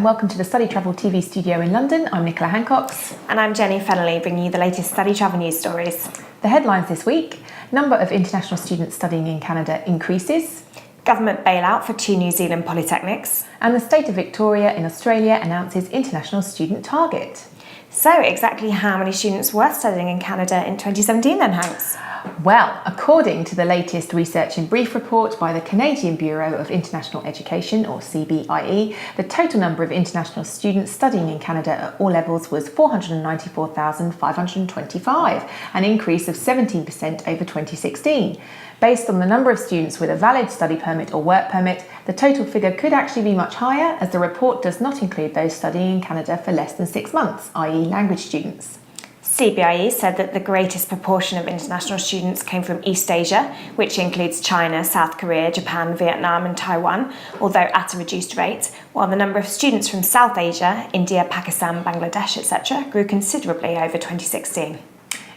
and welcome to the Study Travel TV studio in London. I'm Nicola Hancox. And I'm Jenny Fennelly, bringing you the latest study travel news stories. The headlines this week: number of international students studying in Canada increases, government bailout for 2 New Zealand polytechnics, and the state of Victoria in Australia announces international student target. So exactly how many students were studying in Canada in 2017 then, Hanks? Well, according to the latest Research in Brief report by the Canadian Bureau of International Education, or CBIE, the total number of international students studying in Canada at all levels was 494,525, an increase of 17% over 2016. Based on the number of students with a valid study permit or work permit, the total figure could actually be much higher, as the report does not include those studying in Canada for less than 6 months, i.e. language students. CBIE said that the greatest proportion of international students came from East Asia, which includes China, South Korea, Japan, Vietnam and Taiwan, although at a reduced rate, while the number of students from South Asia, India, Pakistan, Bangladesh, etc. grew considerably over 2016.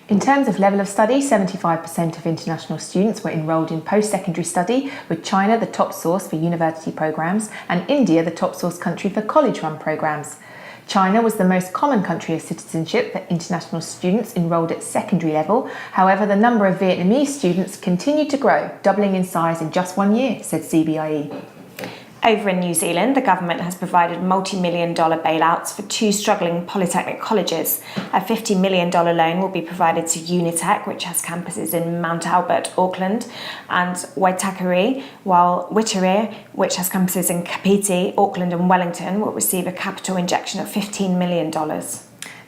In terms of level of study, 75% of international students were enrolled in post-secondary study, with China the top source for university programs and India the top source country for college-run programs. China was the most common country of citizenship for international students enrolled at secondary level. However, the number of Vietnamese students continued to grow, doubling in size in just 1 year, said CBIE. Over in New Zealand, the government has provided multi-million-dollar bailouts for 2 struggling polytechnic colleges. A $50 million loan will be provided to Unitec, which has campuses in Mount Albert, Auckland, and Waitakere, while Waitakere, which has campuses in Kapiti, Auckland and Wellington, will receive a capital injection of $15 million.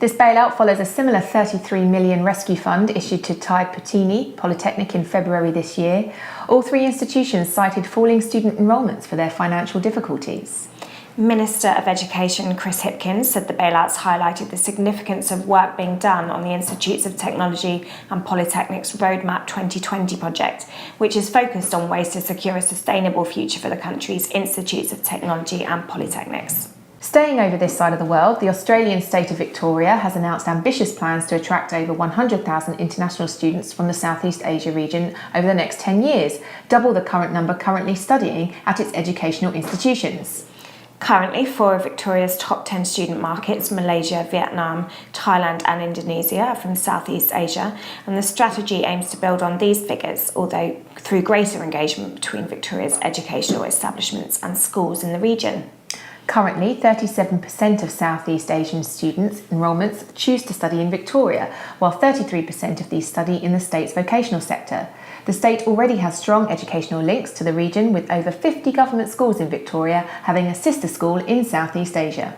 This bailout follows a similar $33 million rescue fund issued to Tai Putini Polytechnic in February this year. All 3 institutions cited falling student enrolments for their financial difficulties. Minister of Education Chris Hipkins said the bailouts highlighted the significance of work being done on the Institutes of Technology and Polytechnics Roadmap 2020 project, which is focused on ways to secure a sustainable future for the country's Institutes of Technology and Polytechnics. Staying over this side of the world, the Australian state of Victoria has announced ambitious plans to attract over 100,000 international students from the Southeast Asia region over the next 10 years, double the current number currently studying at its educational institutions. Currently, 4 of Victoria's top 10 student markets, Malaysia, Vietnam, Thailand and Indonesia, are from Southeast Asia, and the strategy aims to build on these figures, although through greater engagement between Victoria's educational establishments and schools in the region. Currently, 37% of Southeast Asian students' enrolments choose to study in Victoria, while 33% of these study in the state's vocational sector. The state already has strong educational links to the region, with over 50 government schools in Victoria having a sister school in Southeast Asia.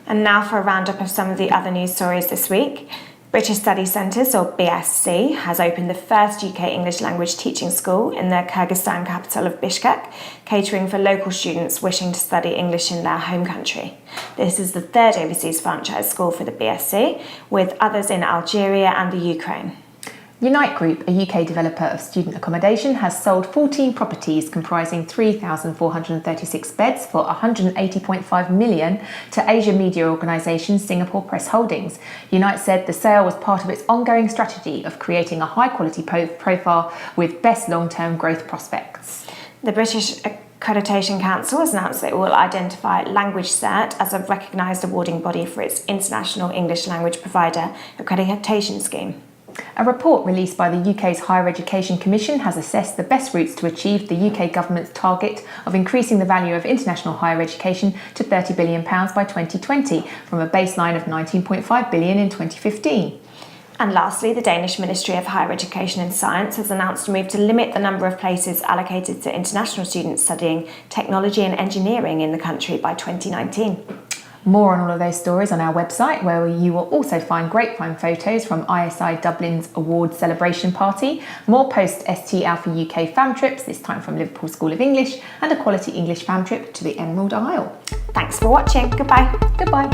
And now for a roundup of some of the other news stories this week. British Study Centres, or BSc, has opened the first UK English language teaching school in the Kyrgyzstan capital of Bishkek, catering for local students wishing to study English in their home country. This is the 3rd overseas franchise school for the BSc, with others in Algeria and the Ukraine. Unite Group, a UK developer of student accommodation, has sold 14 properties comprising 3,436 beds for $180.5 million to Asia media organisation Singapore Press Holdings. Unite said the sale was part of its ongoing strategy of creating a high-quality profile with best long-term growth prospects. The British Accreditation Council has announced that it will identify Language Cert as a recognised awarding body for its International English Language Provider Accreditation Scheme. A report released by the UK's Higher Education Commission has assessed the best routes to achieve the UK government's target of increasing the value of international higher education to £30 billion by 2020, from a baseline of £19.5 billion in 2015. And lastly, the Danish Ministry of Higher Education and Science has announced a move to limit the number of places allocated to international students studying technology and engineering in the country by 2019. More on all of those stories on our website, where you will also find grapevine photos from ISI Dublin's award celebration party, more post-ST Alpha UK fam trips, this time from Liverpool School of English, and a quality English fam trip to the Emerald Isle. Thanks for watching. Goodbye. Goodbye.